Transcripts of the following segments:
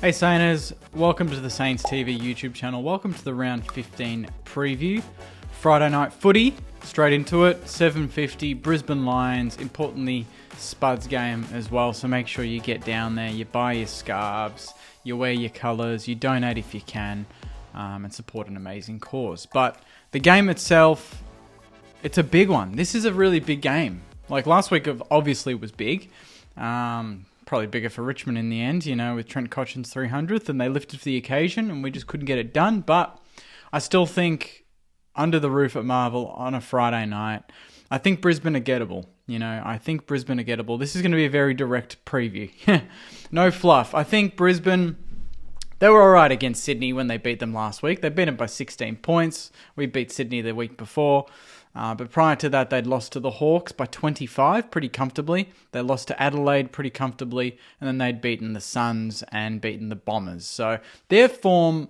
Hey Sainers, welcome to the Saints TV YouTube channel. Welcome to the round 15 preview. Friday night footy, straight into it, 7:50, Brisbane Lions, importantly SPUD'S game as well, so make sure you get down there, you buy your scarves, you wear your colours, you donate if you can, and support an amazing cause. But the game itself, it's a big one. This is a really big game. Like last week obviously was big. Probably bigger for Richmond in the end, with Trent Cotchin's 300th, and they lifted for the occasion, and we just couldn't get it done. But I still think under the roof at Marvel on a Friday night, I think Brisbane are gettable. I think Brisbane are gettable. This is going to be a very direct preview. No fluff. I think Brisbane, they were all right against Sydney when they beat them last week. They beat them by 16 points. We beat Sydney the week before. But prior to that, they'd lost to the Hawks by 25 pretty comfortably. They lost to Adelaide pretty comfortably. And then they'd beaten the Suns and beaten the Bombers. So their form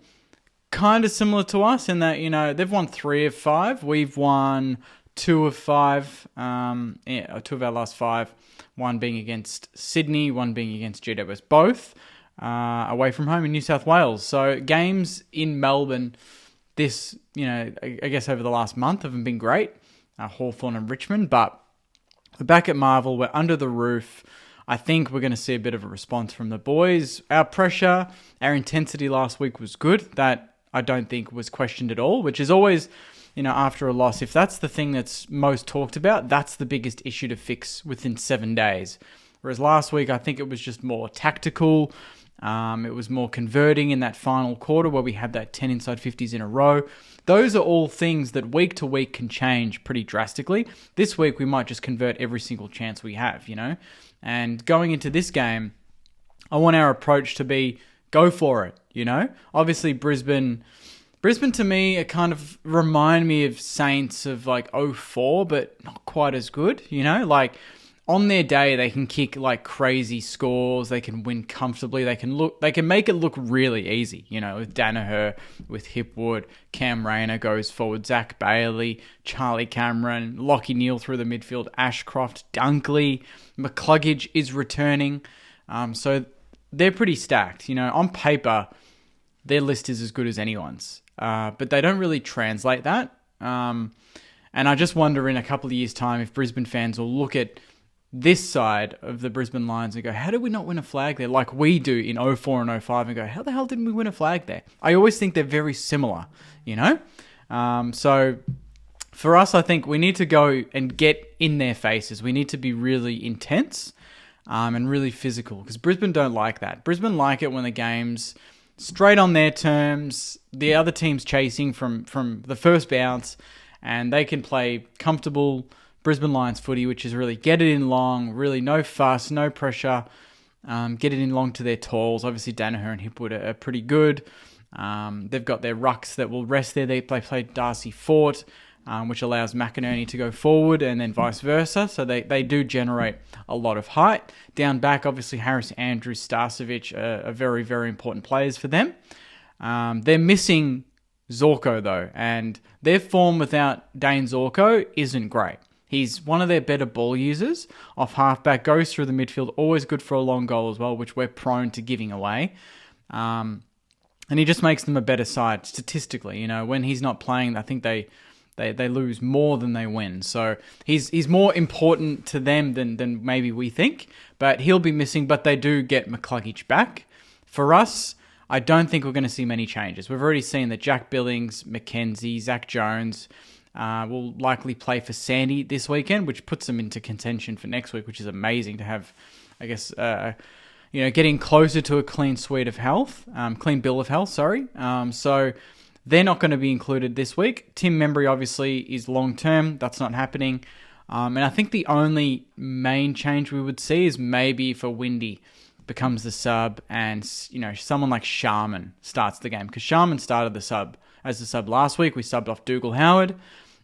kind of similar to us in that, they've won 3 of 5. We've won 2 of 5. 2 of our last 5. One being against Sydney, one being against GWS. Both away from home in New South Wales. So games in Melbourne this, I guess over the last month haven't been great. Hawthorn and Richmond, but we're back at Marvel. We're under the roof. I think we're going to see a bit of a response from the boys. Our pressure, our intensity last week was good. That I don't think was questioned at all, which is always, after a loss, if that's the thing that's most talked about, that's the biggest issue to fix within 7 days. Whereas last week, I think it was just more tactical. It was more converting in that final quarter where we had that 10 inside 50s in a row. Those are all things that week to week can change pretty drastically. This week, we might just convert every single chance we have, And going into this game, I want our approach to be go for it, Obviously, Brisbane to me, it kind of remind me of Saints of like 04, but not quite as good, On their day, they can kick like crazy scores. They can win comfortably. They can make it look really easy. With Danaher, with Hipwood, Cam Rayner goes forward, Zach Bailey, Charlie Cameron, Lachie Neale through the midfield, Ashcroft, Dunkley, McCluggage is returning. So they're pretty stacked. On paper, their list is as good as anyone's. But they don't really translate that. And I just wonder in a couple of years' time if Brisbane fans will look at this side of the Brisbane Lions and go, how did we not win a flag there like we do in 04 and 05 and go, how the hell didn't we win a flag there? I always think they're very similar, So for us, I think we need to go and get in their faces. We need to be really intense and really physical because Brisbane don't like that. Brisbane like it when the game's straight on their terms, the other team's chasing from the first bounce, and they can play comfortable Brisbane Lions footy, which is really get it in long, really no fuss, no pressure, get it in long to their talls. Obviously, Danaher and Hipwood are pretty good. They've got their rucks that will rest there. They play Darcy Fort, which allows McInerney to go forward and then vice versa. So they do generate a lot of height. Down back, obviously, Harris Andrews, Starcevic are very, very important players for them. They're missing Zorko, though, and their form without Dane Zorko isn't great. He's one of their better ball users. Off halfback, goes through the midfield, always good for a long goal as well, which we're prone to giving away. And he just makes them a better side statistically. When he's not playing, I think they lose more than they win. So he's more important to them than maybe we think. But he'll be missing, but they do get McCluggage back. For us, I don't think we're going to see many changes. We've already seen that Jack Billings, McKenzie, Zach Jones will likely play for Sandy this weekend, which puts them into contention for next week, which is amazing to have, I guess, getting closer to a clean bill of health, sorry. So they're not going to be included this week. Tim Membry obviously is long-term. That's not happening. And I think the only main change we would see is maybe for Windy becomes the sub and, someone like Sharman starts the game because Sharman started as the sub last week. We subbed off Dougal Howard.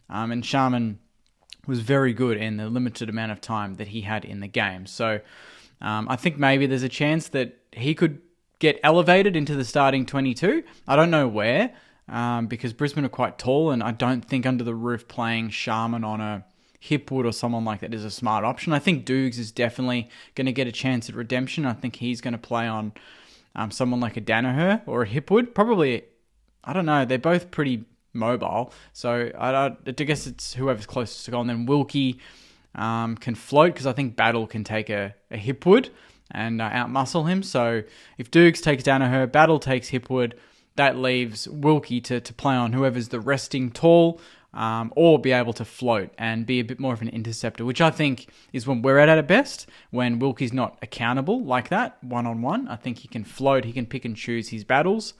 And Sharman was very good in the limited amount of time that he had in the game. So I think maybe there's a chance that he could get elevated into the starting 22. I don't know where, because Brisbane are quite tall, and I don't think under the roof playing Sharman on a Hipwood or someone like that is a smart option. I think Dukes is definitely going to get a chance at redemption. I think he's going to play on someone like a Danaher or a Hipwood. Probably, I don't know, they're both pretty mobile. So I guess it's whoever's closest to goal. And then Wilkie can float, because I think Battle can take a Hipwood and outmuscle him. So if Dukes takes Danaher, Battle takes Hipwood, that leaves Wilkie to play on whoever's the resting tall, or be able to float and be a bit more of an interceptor, which I think is when we're at our best, when Wilkie's not accountable like that, one-on-one. I think he can float, he can pick and choose his battles,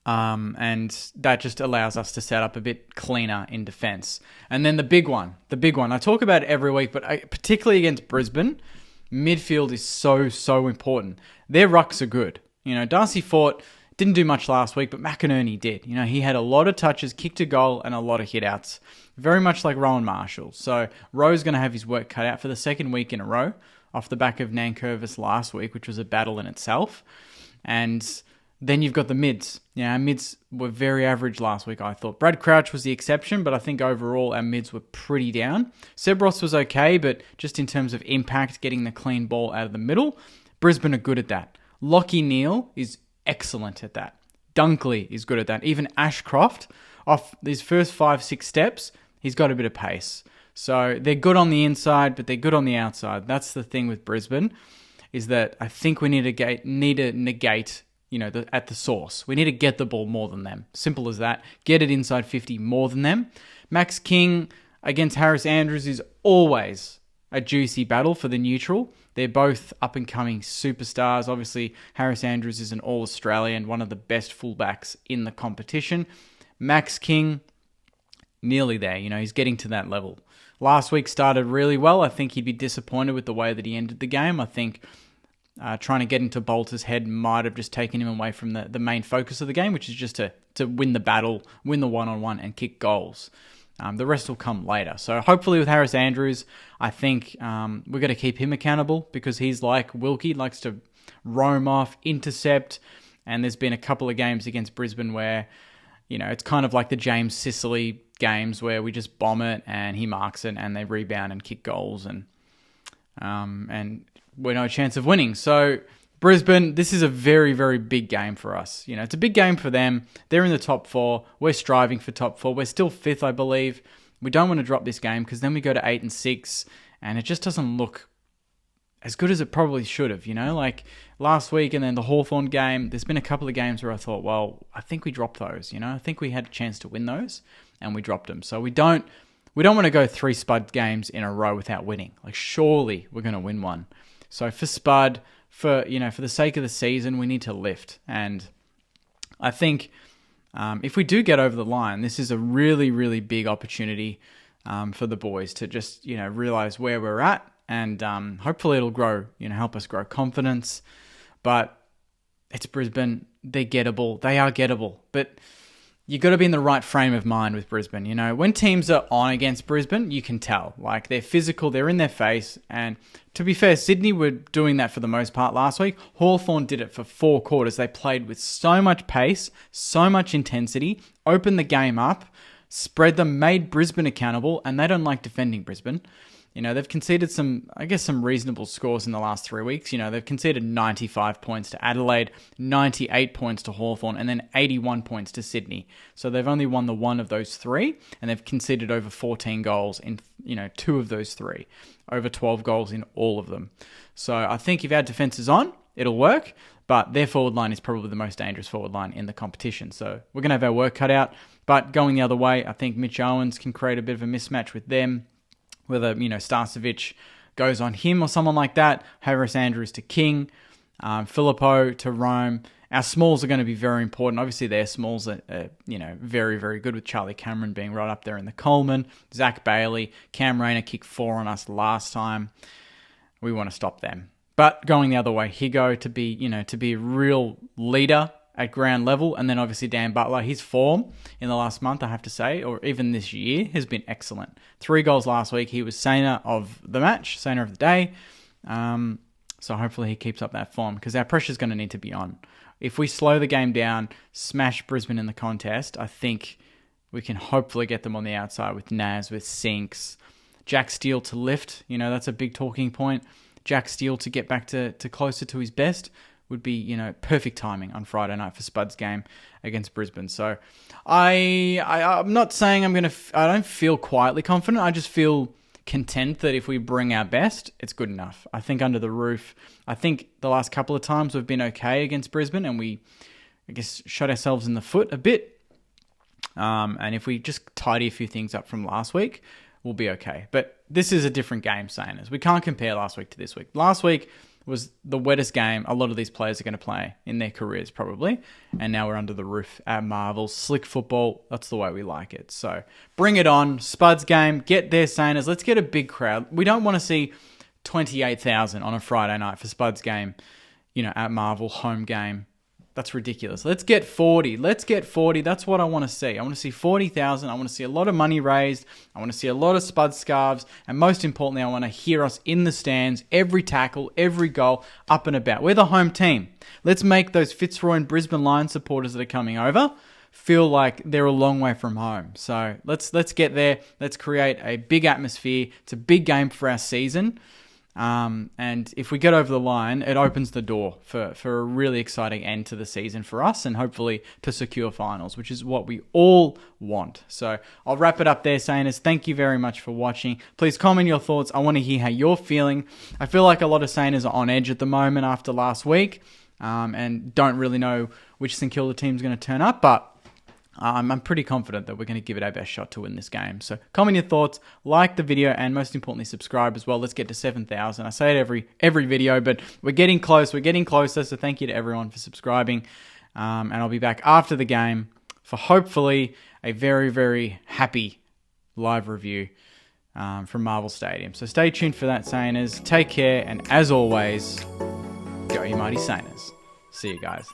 and that just allows us to set up a bit cleaner in defence. And then the big one, I talk about it every week, but particularly against Brisbane, midfield is so important. Their rucks are good. Darcy Fort didn't do much last week, but McInerney did. He had a lot of touches, kicked a goal, and a lot of hit-outs. Very much like Rowan Marshall. So Rowe's going to have his work cut out for the second week in a row, off the back of Nankervis last week, which was a battle in itself. And then you've got the mids. Our mids were very average last week, I thought. Brad Crouch was the exception, but I think overall our mids were pretty down. Seb Ross was okay, but just in terms of impact, getting the clean ball out of the middle, Brisbane are good at that. Lachie Neale is excellent at that. Dunkley is good at that. Even Ashcroft, off these first 5-6 steps, he's got a bit of pace. So they're good on the inside, but they're good on the outside. That's the thing with Brisbane, is that I think we need to negate at the source. We need to get the ball more than them. Simple as that. Get it inside 50 more than them. Max King against Harris Andrews is always a juicy battle for the neutral. They're both up-and-coming superstars. Obviously, Harris Andrews is an All-Australian, one of the best fullbacks in the competition. Max King, nearly there. He's getting to that level. Last week started really well. I think he'd be disappointed with the way that he ended the game. I think trying to get into Bolter's head might have just taken him away from the main focus of the game, which is just to win the battle, win the one-on-one, and kick goals. The rest will come later. So hopefully with Harris Andrews, I think we're going to keep him accountable, because he's like Wilkie, likes to roam off, intercept, and there's been a couple of games against Brisbane where, it's kind of like the James Sicily games where we just bomb it and he marks it and they rebound and kick goals, and we're no chance of winning. So Brisbane, this is a very, very big game for us. It's a big game for them. They're in the top 4. We're striving for top 4. We're still 5th, I believe. We don't want to drop this game, because then we go to 8 and 6, and it just doesn't look as good as it probably should have. Like last week and then the Hawthorn game, there's been a couple of games where I thought, well, I think we dropped those. I think we had a chance to win those, and we dropped them. So we don't want to go 3 Spud games in a row without winning. Like, surely we're going to win one. So for Spud, for the sake of the season, we need to lift. And I think if we do get over the line, this is a really, really big opportunity for the boys to just, realize where we're at, and hopefully it'll grow, help us grow confidence. But it's Brisbane. They're gettable. They are gettable. But you got to be in the right frame of mind with Brisbane. When teams are on against Brisbane, you can tell. Like, they're physical, they're in their face. And to be fair, Sydney were doing that for the most part last week. Hawthorn did it for 4 quarters. They played with so much pace, so much intensity, opened the game up, spread them, made Brisbane accountable, and they don't like defending Brisbane. They've conceded some reasonable scores in the last 3 weeks. They've conceded 95 points to Adelaide, 98 points to Hawthorn, and then 81 points to Sydney. So they've only won the one of those 3, and they've conceded over 14 goals in 2 of those 3, over 12 goals in all of them. So I think if our defence is on, it'll work, but their forward line is probably the most dangerous forward line in the competition. So we're going to have our work cut out. But going the other way, I think Mitch Owens can create a bit of a mismatch with them, whether, Starcevic goes on him or someone like that. Harris Andrews to King, Filippo to Rome. Our smalls are going to be very important. Obviously, their smalls are, very, very good, with Charlie Cameron being right up there in the Coleman. Zach Bailey, Cam Rayner kicked 4 on us last time. We want to stop them. But going the other way, Higo to be a real leader at ground level. And then obviously Dan Butler, his form in the last month, I have to say, or even this year, has been excellent. 3 goals last week. He was Saner of the match, Saner of the day. So hopefully he keeps up that form, because our pressure's going to need to be on. If we slow the game down, smash Brisbane in the contest, I think we can hopefully get them on the outside with Naz, with Sinks, Jack Steele to lift. That's a big talking point. Jack Steele to get back to closer to his best. would be, perfect timing on Friday night for Spud's game against Brisbane. So I'm not saying I don't feel quietly confident. I just feel content that if we bring our best, it's good enough. I think under the roof, I think the last couple of times we've been okay against Brisbane and we, shot ourselves in the foot a bit. And if we just tidy a few things up from last week, we'll be okay. But this is a different game, Saners. We can't compare last week to this week. Last week was the wettest game a lot of these players are going to play in their careers, probably. And now we're under the roof at Marvel. Slick football, that's the way we like it. So bring it on. Spud's game, get there, Saners. Let's get a big crowd. We don't want to see 28,000 on a Friday night for Spud's game, at Marvel, home game. That's ridiculous. Let's get 40. That's what I want to see. I want to see 40,000. I want to see a lot of money raised. I want to see a lot of Spud scarves. And most importantly, I want to hear us in the stands, every tackle, every goal, up and about. We're the home team. Let's make those Fitzroy and Brisbane Lions supporters that are coming over feel like they're a long way from home. So let's get there. Let's create a big atmosphere. It's a big game for our season. And if we get over the line, it opens the door for a really exciting end to the season for us and hopefully to secure finals, which is what we all want. So I'll wrap it up there, Saners. Thank you very much for watching. Please comment your thoughts. I want to hear how you're feeling. I feel like a lot of Saners are on edge at the moment after last week and don't really know which St Kilda team's going to turn up, but I'm pretty confident that we're going to give it our best shot to win this game. So comment your thoughts, like the video, and most importantly, subscribe as well. Let's get to 7,000. I say it every video, but we're getting close. We're getting closer. So thank you to everyone for subscribing. And I'll be back after the game for hopefully a very, very happy live review from Marvel Stadium. So stay tuned for that, Saners. Take care, and as always, go you mighty Saners. See you guys.